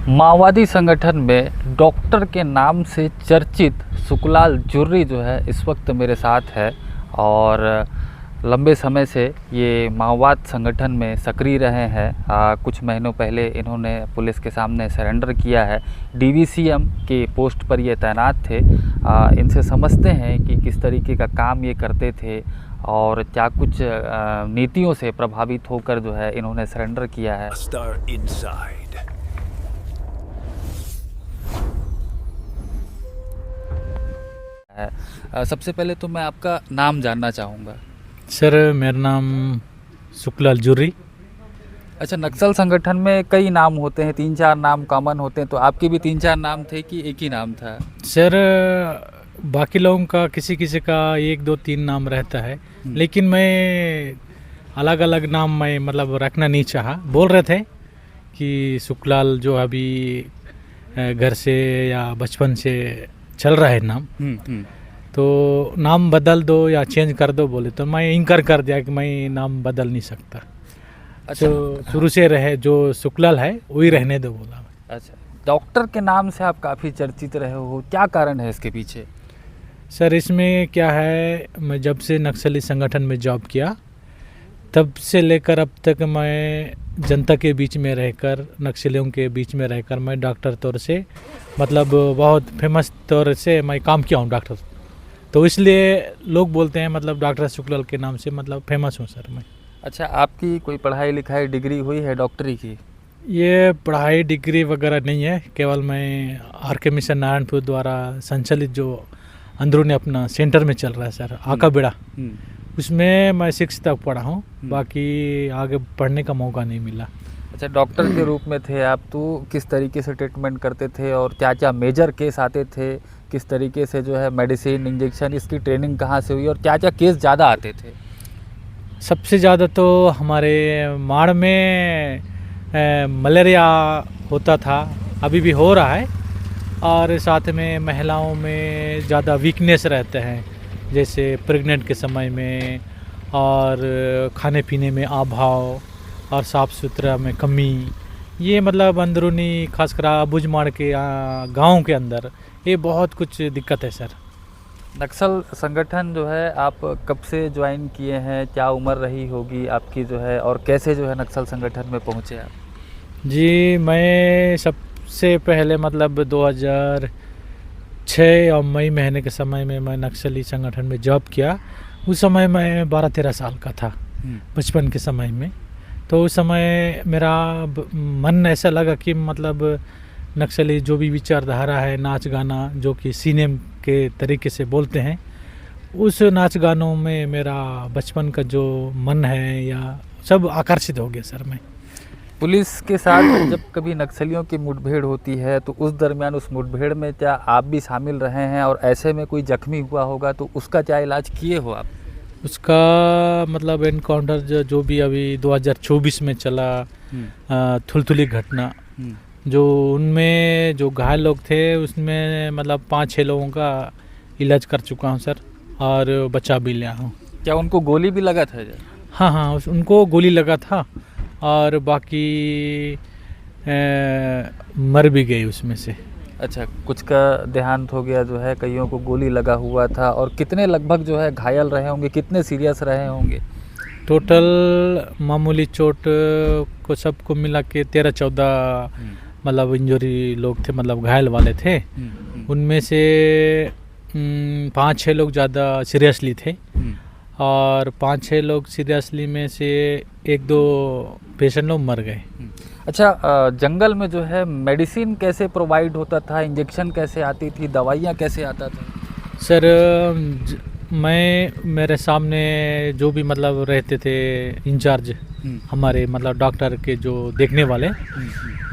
माओवादी संगठन में डॉक्टर के नाम से चर्चित सुखलाल जुर्री जो है इस वक्त मेरे साथ है और लंबे समय से ये माओवाद संगठन में सक्रिय रहे हैं। कुछ महीनों पहले इन्होंने पुलिस के सामने सरेंडर किया है। डीवीसीएम के पोस्ट पर ये तैनात थे। इनसे समझते हैं कि किस तरीके का काम ये करते थे और क्या कुछ नीतियों से प्रभावित होकर जो है इन्होंने सरेंडर किया है। सबसे पहले तो मैं आपका नाम जानना चाहूँगा। सर मेरा नाम सुखलाल जुर्री। अच्छा, नक्सल संगठन में कई नाम होते हैं, 3-4 नाम कॉमन होते हैं, तो आपके भी 3-4 नाम थे कि एक ही नाम था? सर बाकी लोगों का किसी किसी का 1-2-3 नाम रहता है, लेकिन मैं अलग अलग नाम मैं मतलब रखना नहीं चाहा। बोल रहे थे कि सुखलाल जो अभी घर से या बचपन से चल रहा है नाम, तो नाम बदल दो या चेंज कर दो बोले, तो मैं इनकार कर दिया कि मैं नाम बदल नहीं सकता। अच्छा, तो शुरू से रहे जो सुखलाल है वही रहने दो बोला। अच्छा, डॉक्टर के नाम से आप काफ़ी चर्चित रहे हो, क्या कारण है इसके पीछे? सर इसमें क्या है, मैं जब से नक्सली संगठन में जॉब किया तब से लेकर अब तक मैं जनता के बीच में रहकर, नक्सलियों के बीच में रहकर मैं डॉक्टर तौर से मतलब बहुत फेमस तौर से मैं काम किया हूँ डॉक्टर, तो इसलिए लोग बोलते हैं मतलब डॉक्टर सुखलाल के नाम से मतलब फेमस हूँ सर मैं। अच्छा, आपकी कोई पढ़ाई लिखाई डिग्री हुई है डॉक्टरी की? ये पढ़ाई डिग्री वगैरह नहीं है, केवल मैं आर.के. मिशन नारायणपुर द्वारा संचालित जो अंदरूनी अपना सेंटर में चल रहा है सर आका बेड़ा, उसमें मैं 6 तक पढ़ा हूँ, बाकी आगे पढ़ने का मौका नहीं मिला। अच्छा, डॉक्टर के रूप में थे आप, तो किस तरीके से ट्रीटमेंट करते थे और क्या क्या मेजर केस आते थे, किस तरीके से जो है मेडिसिन इंजेक्शन, इसकी ट्रेनिंग कहाँ से हुई और क्या क्या केस ज़्यादा आते थे? सबसे ज़्यादा तो हमारे माड़ में मलेरिया होता था, अभी भी हो रहा है, और साथ में महिलाओं में ज़्यादा वीकनेस रहते हैं, जैसे प्रेग्नेंट के समय में, और खाने पीने में अभाव और साफ़ सुथरा में कमी। ये मतलब अंदरूनी खासकर अबूझमाड़ के गाँव के अंदर ये बहुत कुछ दिक्कत है सर। नक्सल संगठन जो है आप कब से ज्वाइन किए हैं, क्या उम्र रही होगी आपकी जो है, और कैसे जो है नक्सल संगठन में पहुंचे आप? जी मैं सबसे पहले मतलब 2006 और मई महीने के समय में मैं नक्सली संगठन में जॉब किया। उस समय मैं 12-13 साल का था, बचपन के समय में। तो उस समय मेरा मन ऐसा लगा कि मतलब नक्सली जो भी विचारधारा है, नाच गाना जो कि सिनेम के तरीके से बोलते हैं, उस नाच गानों में मेरा बचपन का जो मन है या सब आकर्षित हो गया सर मैं। पुलिस के साथ जब कभी नक्सलियों की मुठभेड़ होती है तो उस दरमियान उस मुठभेड़ में क्या आप भी शामिल रहे हैं, और ऐसे में कोई जख्मी हुआ होगा तो उसका क्या इलाज किए हो आप? उसका मतलब एनकाउंटर जो भी अभी 2024 में चला, थुलथुली घटना, जो उनमें जो घायल लोग थे उसमें मतलब 5-6 लोगों का इलाज कर चुका हूँ सर, और बचा भी लिया हूँ। क्या उनको गोली भी लगा था? हाँ, उनको गोली लगा था, और बाकी मर भी गए उसमें से। अच्छा, कुछ का देहांत हो गया जो है, कईयों को गोली लगा हुआ था, और कितने लगभग जो है घायल रहे होंगे, कितने सीरियस रहे होंगे? टोटल मामूली चोट को सबको मिला के 13-14 मतलब इंजरी लोग थे, मतलब घायल वाले थे। उनमें से 5-6 लोग ज़्यादा सीरियसली थे, और 5-6 लोग सीरियसली में से 1-2 पेशेंट लोग मर गए। अच्छा, जंगल में जो है मेडिसिन कैसे प्रोवाइड होता था, इंजेक्शन कैसे आती थी, दवाइयाँ कैसे आता था? सर मेरे सामने जो भी मतलब रहते थे इंचार्ज हमारे मतलब डॉक्टर के जो देखने वाले,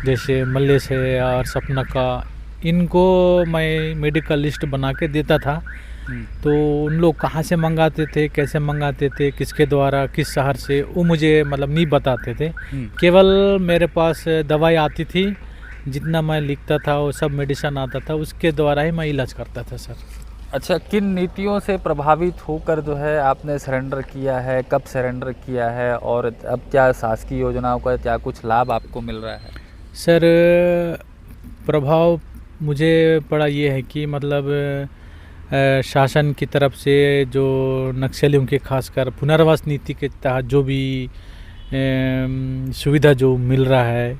जैसे मल्लेश है और सपना का, इनको मैं मेडिकल लिस्ट बना के देता था। तो उन लोग कहाँ से मंगाते थे, कैसे मंगाते थे, किसके द्वारा, किस शहर से, वो मुझे मतलब नहीं बताते थे। केवल मेरे पास दवाई आती थी, जितना मैं लिखता था वो सब मेडिसिन आता था, उसके द्वारा ही मैं इलाज करता था सर। अच्छा, किन नीतियों से प्रभावित होकर जो है आपने सरेंडर किया है, कब सरेंडर किया है, और अब क्या शासकीय योजनाओं का क्या कुछ लाभ आपको मिल रहा है? सर प्रभाव मुझे पड़ा ये है कि मतलब शासन की तरफ से जो नक्सलियों के खासकर पुनर्वास नीति के तहत जो भी सुविधा जो मिल रहा है,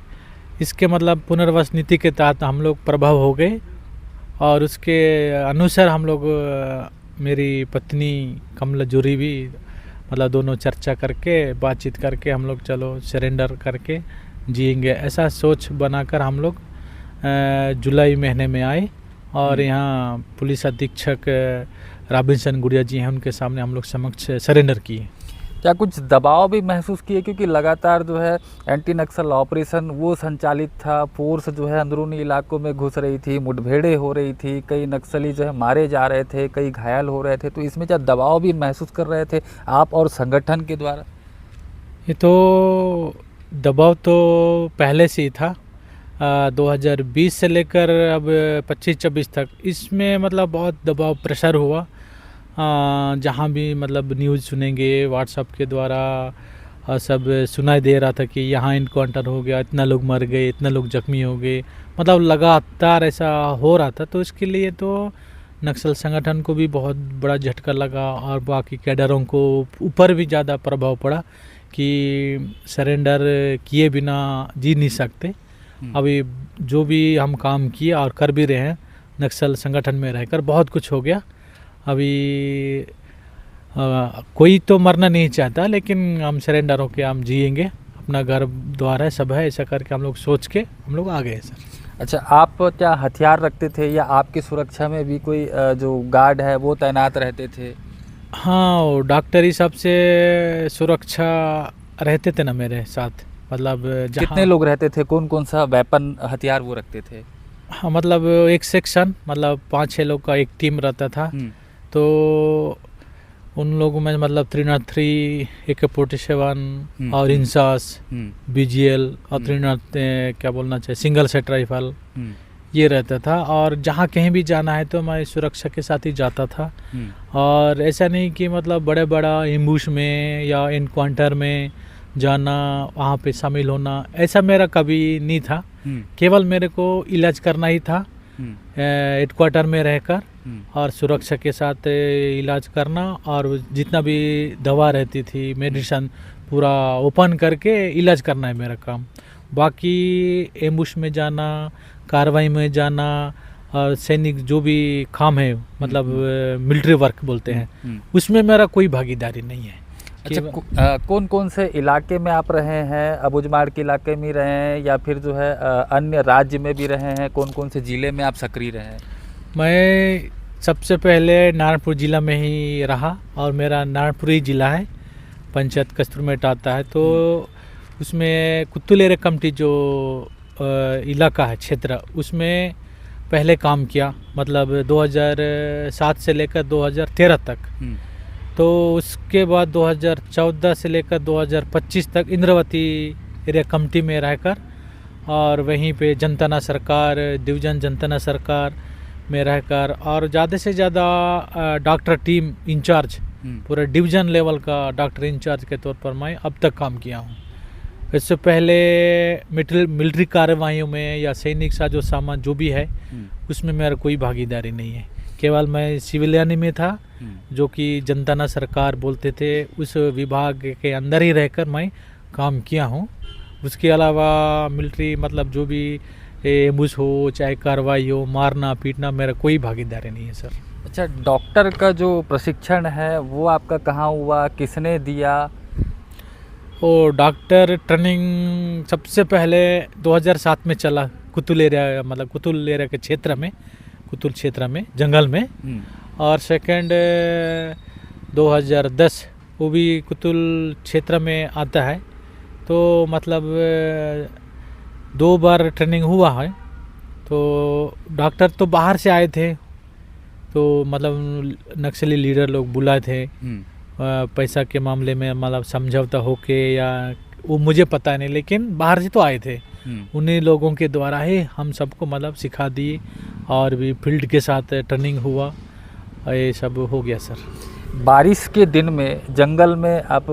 इसके मतलब पुनर्वास नीति के तहत हम लोग प्रभाव हो गए और उसके अनुसार हम लोग मेरी पत्नी कमला जुरी भी मतलब दोनों चर्चा करके बातचीत करके हम लोग चलो सरेंडर करके जिएंगे, ऐसा सोच बनाकर हम लोग जुलाई महीने में आए और यहाँ पुलिस अधीक्षक रॉबिन्सन गुड़िया जी हैं, उनके सामने हम लोग समक्ष सरेंडर किए। क्या कुछ दबाव भी महसूस किए, क्योंकि लगातार जो है एंटी नक्सल ऑपरेशन वो संचालित था, फोर्स जो है अंदरूनी इलाकों में घुस रही थी, मुठभेड़ें हो रही थी, कई नक्सली जो है मारे जा रहे थे, कई घायल हो रहे थे, तो इसमें क्या दबाव भी महसूस कर रहे थे आप और संगठन के द्वारा? ये तो दबाव तो पहले से ही था, 2020 से लेकर अब 25-26 तक इसमें मतलब बहुत दबाव प्रेशर हुआ। जहाँ भी मतलब न्यूज़ सुनेंगे व्हाट्सएप के द्वारा सब सुनाई दे रहा था कि यहाँ इनकाउंटर हो गया, इतना लोग मर गए, इतना लोग जख्मी हो गए, मतलब लगातार ऐसा हो रहा था। तो इसके लिए तो नक्सल संगठन को भी बहुत बड़ा झटका लगा और बाकी कैडरों को ऊपर भी ज़्यादा प्रभाव पड़ा कि सरेंडर किए बिना जी नहीं सकते। अभी जो भी हम काम किए और कर भी रहे हैं, नक्सल संगठन में रहकर बहुत कुछ हो गया। अभी कोई तो मरना नहीं चाहता, लेकिन हम सरेंडर होकर हम जिएंगे, अपना घर द्वार है, सब है, ऐसा करके हम लोग सोच के हम लोग आ गए सर। अच्छा, आप क्या हथियार रखते थे या आपकी सुरक्षा में भी कोई जो गार्ड है वो तैनात रहते थे? हाँ, डॉक्टरी सबसे सुरक्षा रहते थे ना मेरे साथ, मतलब कितने लोग रहते थे, कौन कौन सा वेपन हथियार वो रखते थे? हाँ, मतलब एक सेक्शन, मतलब 5-6 लोग का एक टीम रहता था। तो उन लोगों में मतलब 303, AK-47 और इंसास, BGL और 303 क्या बोलना चाहिए, सिंगल सेट राइफल, ये रहता था। और जहाँ कहीं भी जाना है तो मैं सुरक्षा के साथ ही जाता था। और ऐसा नहीं कि मतलब बड़े बड़ा एम्बुश में या इनकाउंटर में जाना, वहाँ पे शामिल होना, ऐसा मेरा कभी नहीं था। केवल मेरे को इलाज करना ही था, हेडक्वार्टर में रहकर और सुरक्षा के साथ इलाज करना, और जितना भी दवा रहती थी, मेडिसिन पूरा ओपन करके इलाज करना है मेरा काम। बाकी एम्बुश में जाना, कार्रवाई में जाना और सैनिक जो भी काम है, मतलब मिलिट्री वर्क बोलते हैं, उसमें मेरा कोई भागीदारी नहीं है। अच्छा, कौन कौन से इलाके में आप रहे हैं? अबुझमाड़ के इलाके में रहे हैं या फिर जो है अन्य राज्य में भी रहे हैं? कौन कौन से ज़िले में आप सक्रिय रहे हैं? मैं सबसे पहले नारायणपुर ज़िला में ही रहा और मेरा नारायणपुर ही ज़िला है, पंचायत कस्तूरमेट आता है। तो उसमें कुत्तुलेरे कमेटी जो इलाका है, क्षेत्र, उसमें पहले काम किया, मतलब 2007 से लेकर 2013 तक। तो उसके बाद 2014 से लेकर 2025 तक इंद्रावती एरिया कमेटी में रहकर और वहीं पे जनताना सरकार, डिवीज़न जनताना सरकार में रहकर और ज़्यादा से ज़्यादा डॉक्टर टीम इंचार्ज, पूरा डिवीज़न लेवल का डॉक्टर इंचार्ज के तौर पर मैं अब तक काम किया हूँ। इससे पहले मिलिट्री कार्रवाइयों में या सैनिक साजो सामान जो भी है उसमें मेरा कोई भागीदारी नहीं है। केवल मैं सिविलियन में था, जो कि जनताना सरकार बोलते थे, उस विभाग के अंदर ही रहकर मैं काम किया हूँ। उसके अलावा मिलिट्री मतलब जो भी एम्बुश हो, चाहे कार्रवाई हो, मारना पीटना, मेरा कोई भागीदारी नहीं है सर। अच्छा, डॉक्टर का जो प्रशिक्षण है वो आपका कहाँ हुआ, किसने दिया? और डॉक्टर ट्रेनिंग सबसे पहले 2007 में चला, कुतुल एरिया, मतलब कुतुल एरिया के क्षेत्र में, कुतुल क्षेत्र में, जंगल में। और सेकंड 2010 वो भी कुतुल क्षेत्र में आता है। तो मतलब 2 बार ट्रेनिंग हुआ है। तो डॉक्टर तो बाहर से आए थे, तो मतलब नक्सली लीडर लोग बुलाए थे पैसा के मामले में, मतलब समझौता होके या वो मुझे पता नहीं, लेकिन बाहर से तो आए थे। उन्हीं लोगों के द्वारा ही हम सबको मतलब सिखा दिए और भी फील्ड के साथ ट्रेनिंग हुआ, ये सब हो गया सर। बारिश के दिन में जंगल में आप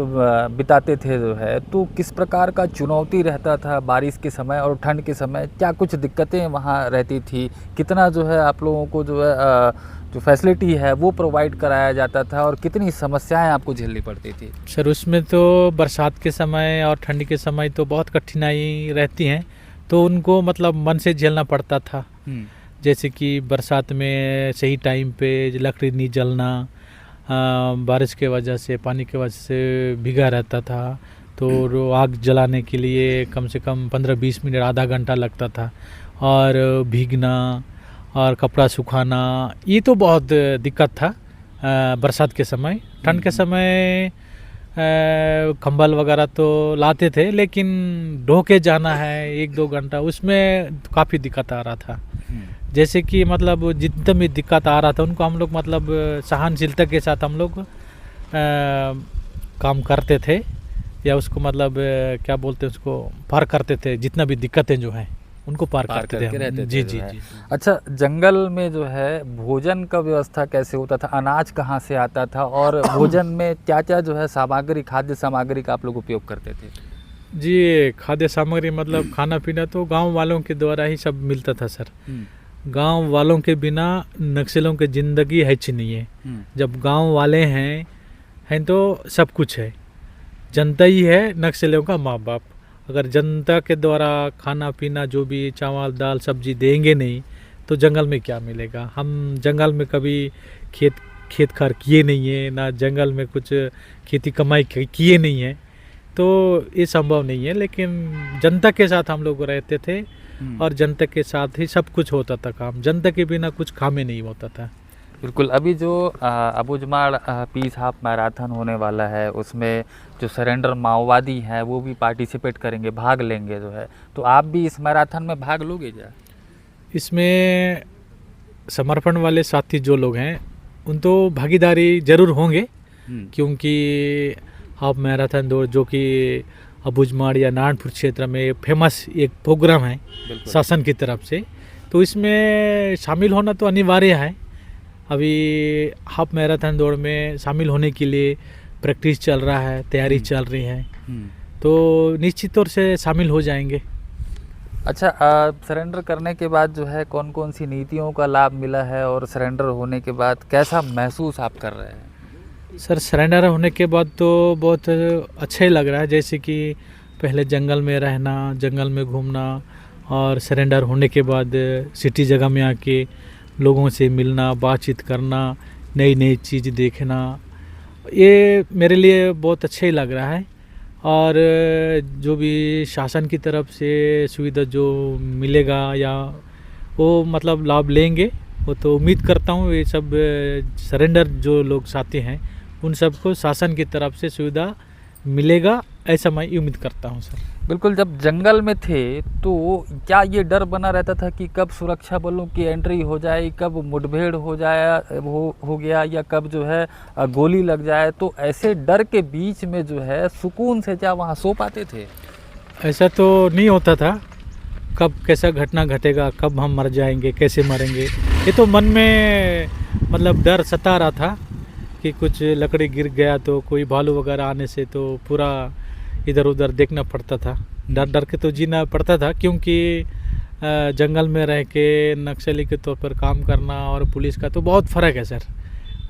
बिताते थे जो है, तो किस प्रकार का चुनौती रहता था बारिश के समय और ठंड के समय? क्या कुछ दिक्कतें वहाँ रहती थी? कितना जो है आप लोगों को जो है जो फैसिलिटी है वो प्रोवाइड कराया जाता था और कितनी समस्याएं आपको झेलनी पड़ती थी? सर उसमें तो बरसात के समय और ठंड के समय तो बहुत कठिनाई रहती हैं, तो उनको मतलब मन से झेलना पड़ता था। जैसे कि बरसात में सही टाइम पे लकड़ी नहीं जलना, बारिश के वजह से, पानी के वजह से भीगा रहता था, तो आग जलाने के लिए कम से कम 15-20 मिनट, आधा घंटा लगता था। और भीगना और कपड़ा सुखाना, ये तो बहुत दिक्कत था बरसात के समय। ठंड के समय कंबल वगैरह तो लाते थे, लेकिन ढो के जाना है 1-2 घंटा, उसमें काफ़ी दिक्कत आ रहा था। जैसे कि मतलब जितना भी दिक्कत आ रहा था उनको हम लोग मतलब सहनशीलता के साथ हम लोग काम करते थे, या उसको मतलब क्या बोलते हैं, उसको पार करते थे। जितना भी दिक्कतें जो हैं उनको पार करते थे। जी जी जी। अच्छा, जंगल में जो है भोजन का व्यवस्था कैसे होता था? अनाज कहाँ से आता था और भोजन में क्या क्या जो है सामग्री, खाद्य सामग्री का आप लोग उपयोग करते थे? जी, खाद्य सामग्री मतलब खाना पीना तो गांव वालों के द्वारा ही सब मिलता था सर। गांव वालों के बिना नक्सलियों की ज़िंदगी है ही नहीं है। जब गांव वाले हैं तो सब कुछ है। जनता ही है नक्सलियों का माँ बाप। अगर जनता के द्वारा खाना पीना, जो भी चावल दाल सब्जी देंगे नहीं, तो जंगल में क्या मिलेगा? हम जंगल में कभी खेत खार किए नहीं है, ना जंगल में कुछ खेती कमाई किए नहीं है, तो ये संभव नहीं है। लेकिन जनता के साथ हम लोग रहते थे और जनता के साथ ही सब कुछ होता था काम। जनता के बिना कुछ काम ही नहीं होता था। बिल्कुल। अभी जो अबुझमाड़ पीस हाफ मैराथन होने वाला है, उसमें जो सरेंडर माओवादी हैं वो भी पार्टिसिपेट करेंगे, भाग लेंगे जो है, तो आप भी इस मैराथन में भाग लोगे क्या? इसमें समर्पण वाले साथी जो लोग हैं उन तो भागीदारी जरूर होंगे, क्योंकि हाफ मैराथन दौड़ जो कि अबुझमाड़ या नारायणपुर क्षेत्र में फेमस एक प्रोग्राम है शासन की तरफ से, तो इसमें शामिल होना तो अनिवार्य है। अभी हाफ मैराथन दौड़ में शामिल होने के लिए प्रैक्टिस चल रहा है, तैयारी चल रही है, तो निश्चित तौर से शामिल हो जाएंगे। अच्छा, सरेंडर करने के बाद जो है कौन कौन सी नीतियों का लाभ मिला है और सरेंडर होने के बाद कैसा महसूस आप कर रहे हैं? सर सरेंडर होने के बाद तो बहुत अच्छा ही लग रहा है। जैसे कि पहले जंगल में रहना, जंगल में घूमना, और सरेंडर होने के बाद सिटी जगह में आके लोगों से मिलना, बातचीत करना, नई नई चीज़ देखना, ये मेरे लिए बहुत अच्छा ही लग रहा है। और जो भी शासन की तरफ से सुविधा जो मिलेगा या वो मतलब लाभ लेंगे, वो तो उम्मीद करता हूँ ये सब सरेंडर जो लोग साथी हैं उन सबको शासन की तरफ से सुविधा मिलेगा, ऐसा मैं उम्मीद करता हूँ सर। बिल्कुल। जब जंगल में थे तो क्या ये डर बना रहता था कि कब सुरक्षा बलों की एंट्री हो जाए, कब मुठभेड़ हो जाए हो गया, या कब जो है गोली लग जाए? तो ऐसे डर के बीच में जो है सुकून से क्या वहाँ सो पाते थे? ऐसा तो नहीं होता था। कब कैसा घटना घटेगा, कब हम मर जाएंगे, कैसे मरेंगे, ये तो मन में मतलब डर सता रहा था कि कुछ लकड़ी गिर गया तो कोई भालू वगैरह आने से तो पूरा इधर उधर देखना पड़ता था। डर डर के तो जीना पड़ता था, क्योंकि जंगल में रह के नक्सली के तौर पर काम करना और पुलिस का तो बहुत फ़र्क है सर।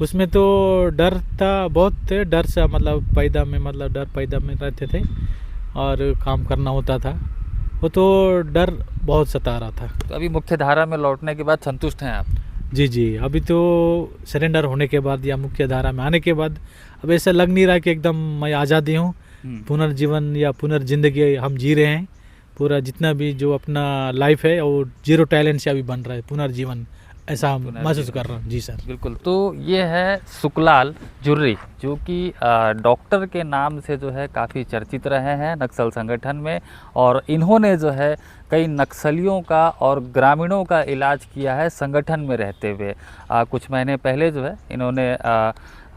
उसमें तो डर था, बहुत डर सा मतलब डर पैदा में रहते थे और काम करना होता था, वो तो डर बहुत सता रहा था। तो अभी मुख्य धारा में लौटने के बाद संतुष्ट हैं आप? जी जी, अभी तो सरेंडर होने के बाद या मुख्य धारा में आने के बाद अब ऐसा लग नहीं रहा कि एकदम मैं आज़ादी हूँ। पुनर्जीवन या पुनर्जिंदगी हम जी रहे हैं। पूरा जितना भी जो अपना लाइफ है वो जीरो टैलेंट से अभी बन रहा है, पुनर्जीवन, ऐसा हम महसूस कर रहा हूँ। जी सर, बिल्कुल। तो ये है सुकलाल जुर्री, जो कि डॉक्टर के नाम से जो है काफ़ी चर्चित रहे हैं नक्सल संगठन में, और इन्होंने जो है कई नक्सलियों का और ग्रामीणों का इलाज किया है संगठन में रहते हुए। कुछ महीने पहले जो है इन्होंने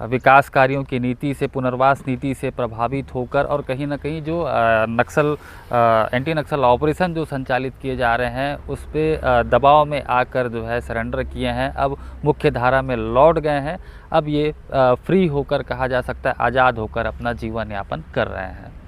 विकास कार्यों की नीति से, पुनर्वास नीति से प्रभावित होकर और कहीं ना कहीं जो नक्सल एंटी नक्सल ऑपरेशन जो संचालित किए जा रहे हैं उस पर दबाव में आकर जो है सरेंडर किए हैं, अब मुख्य धारा में लौट गए हैं। अब ये फ्री होकर, कहा जा सकता है आज़ाद होकर अपना जीवन यापन कर रहे हैं।